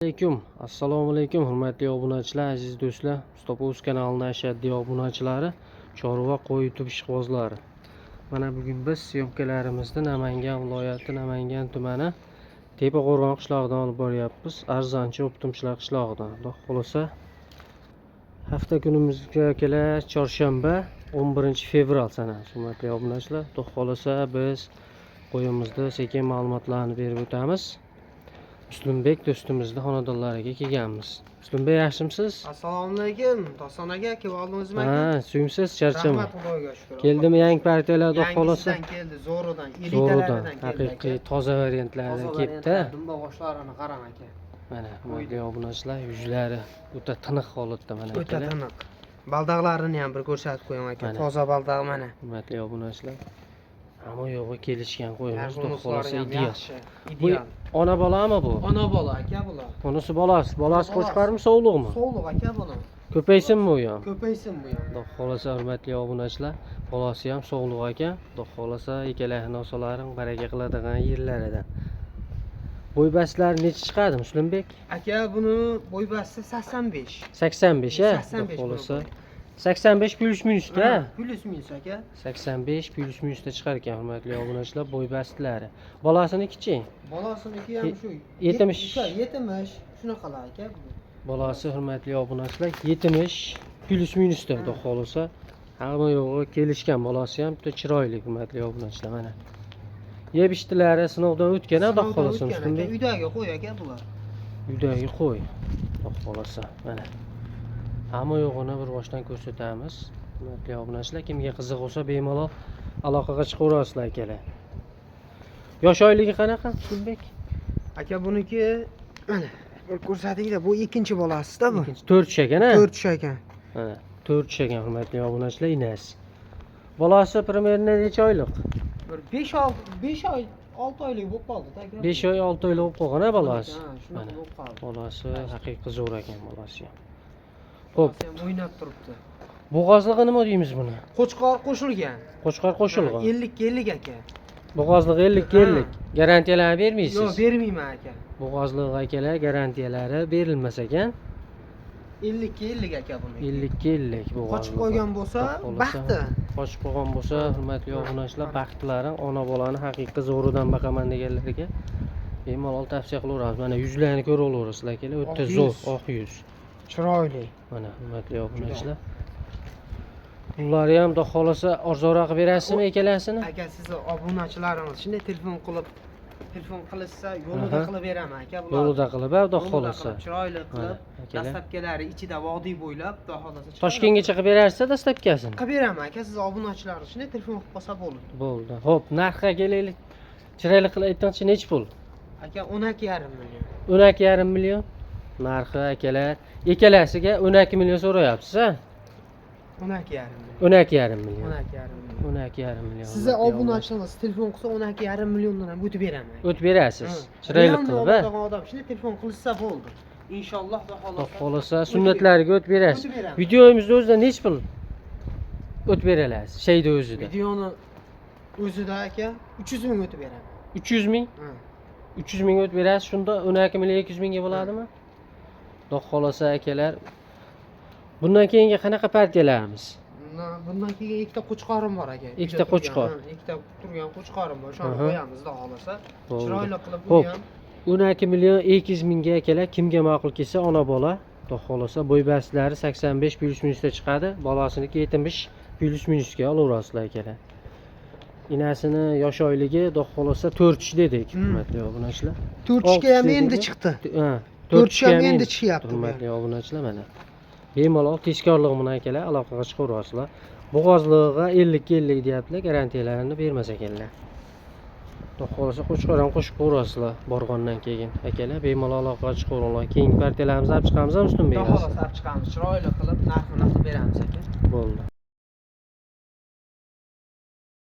Assalomu alaykum hurmatli obunachilar, aziz do'stlar. Mustafa Uz kanalining ashaddiy obunachilari, chorva qo'y YouTube ishqibozlari. Mana bugun biz syomkalarimizni Namangan viloyati Namangan tumani Tepaqo'rg'on qishlog'idan olib boryapmiz. Arzonchi Optimchilar qishlog'idan. Xudo xolasa hafta kunimizga kelar chorshanba 11 fevral sanasi. Hurmatli obunachilar, xudo xolasa biz qo'yimizda sekin ma'lumotlarni berib o'tamiz. Muslimbek do'stimizni xonadonlariga kelganmiz. Muslimbek, yaxshimisiz? Assalomu alaykum. To'son aka, kelib oldingizmi aka? Ha, suyimsiz, charchama. Rahmat, Xudoga shukr. Keldimi yangi partiyalar, xudo xolasa? Yangisidan keldi, zo'ridan, Zo'ridan, keldi. haqiqiy toza variantlardan kelibdi. Dumba boshlarini qarang aka. Mana hurmatli obunachilar, yuzlari o'ta tiniq holatda mana O'ta tiniq. Baldaqlarini ham bir ko'rsatib qo'ying aka. Toza baldaq mana. Hurmatli obunachilar, hamma yo'g'i kelishgan qo'yimiz, xudo xolasa yaxshi. Bu ona bolami bu? Ona bola aka bular. Bunisi bolasi. Bolasi qo'chqarmi, sovliqmi? Sovliq aka buni. Ko'paysinmi u ham? Ko'paysin bu ham. Xudo xolasa hurmatli obunachilar, bolasi ham sog'liq ekan. Xudo xolasa ikkalarini osalaring baraka qiladigan yerlaridan. Bo'y bastlari necha chiqadi Muslimbek? Aka buni bo'y basti 85. 85 a? 85 Xudo xolasa 85 plus minusda. Plus minus aka. 85 plus minusda chiqar ekan hurmatli obunachilar bo'y bastlari. Bolasiniki-chi? Bolasiniki ham shu 70. 70 shunaqalar aka. Bolasi hurmatli obunachilar 70 plus minusda xudo xolasa. Hamma yo'g'i kelishgan, bolasi ham juda chiroyli hurmatli obunachilar mana. Yeb ishtilari sinovdan o'tgan, xudo xolasa Muslimbek. Uydagi qo'y aka bular. Uydagi qo'y. Xudo xolasa mana. Hamma yo'g'ini bir boshdan ko'rsatamiz. Hurmatli obunachilar, kimga qiziq bo'lsa bemalol aloqaga chiqaverasizlar akalar. Yosh oyligi qanaqa Muslimbek? Aka buniki mana bir ko'rsatingda, bu ikkinchi bolasida bu. 4 ekan-a? 4 ekan. Mana 4 ekan hurmatli obunachilar, inas. Bolasi примерно necha oylik? Bir 5 oy 6 oylik bo'lib qoldi aka. 5 oy 6 oylik bo'lib qolgan-a bolasi? Ha, shunaqa bo'lib qoldi. Bolasi haqiqiy zo'r ekan bolasi ham. Xo'p, o'ynab turibdi. Bo'g'ozlig'i nima deymiz buni? Qo'chqor qo'shilgan. Qo'chqor qo'shilgan. 50 aka. Bo'g'ozlig'i 50 garantiyalarni bermaysiz? Yo'q, bermayman aka. Bo'g'ozliq akalar garantiyalari berilmas ekan. 50 aka buni. 50 bo'g'ozliq. Qochib qo'ygan bo'lsa, baxti. Qochib qo'ygan bo'lsa, hurmatli obunachilar, baxtlari ona bolani haqiqiy zo'ridan baqaman deganlarga bemalol tavsiya qilaveramiz. Mana yuzlarini ko'rib olaverasizlar akalar, o'ta zo'r, oq yuz. Chiroyli. Mana hurmatli obunachilar. Ularni ham xudo xolasa arzonroq berasizmi ekalasini? Aka, sizni obunachilaringiz shunday telefon qilishsa, yo'lida qilib beraman aka bular. Yo'lida qilib, xudo xolasa. Chiroyli qilib, dastlabkalari ichida vodiy bo'ylab, xudo xolasa. Toshkentgacha qilib berarsiz dastlabkasini? Qilib beraman aka, siz obunachilaringiz shunday telefon qilib qolsa bo'ldi. Bo'ldi. Xo'p, narxga kelaylik. Chiroyli qilib aytmoqchi, necha pul? Aka 12,5 million. 12,5 million. Narxi akalar, ikkalasiga 12 million so'rayapsiz, ha? 12,5 million. 12,5 million. Sizni obunachilaringiz telefon qilsa 12,5 milliondan ham o'tib beraman. O'tib berasiz. Chiroyli qilib, ha? Odam shunday telefon qilsa bo'ldi. Inshaalloh Xudo xolasa sunnatlariga o'tib berasiz. Videoyimizda o'zida necha pul o'tib berasiz? Sheyda o'zida. Videoni o'zida aka 300 ming o'tib beraman. 300 ming? 300 ming o'tib berasiz. Shunda 12 million 200 mingga bo'ladimi? Xudo xolasa akalar. Bundan keyingi qanaqa partiyalarimiz? Bundan keyin ikkita qo'chqorim bor aka. Ikkita qo'chqor. Ikkita turgan qo'chqorim bor. Shuni qo'yamiz, xudo xolasa. Chiroyli qilib Xo'p. ham 12 million 200 mingga akalar, kimga ma'qul kelsa ona bola, xudo xolasa bo'y bastlari 85 plus minusda chiqadi, bolasiniki 70 plus minusga olaverasizlar akalar. Inasini yosh oyligi xudo xolasa 4 dedik, hurmatli obunachilar. 4 ga ham endi chiqdi. Ha, 4 ga ham endi chiqyapti. Hurmatli obunachilar mana. Bemalol tezkorlik bilan akalar aloqaga chiqaverasizlar. Bo'g'ozlig'iga 50 deyaptilar, garantiyalarini bermas ekanlar. Xudo xolasa qo'chqor ham qo'shib qo'yasizlar borgandan keyin. Akalar bemalol aloqaga chiqaveringlar. Keyingi partiyalarimizni olib chiqamiz, Muslimbek. Xudo xolasa olib chiqamiz. Chiroyli qilib narxini qilib beramiz aka. Bo'ldi.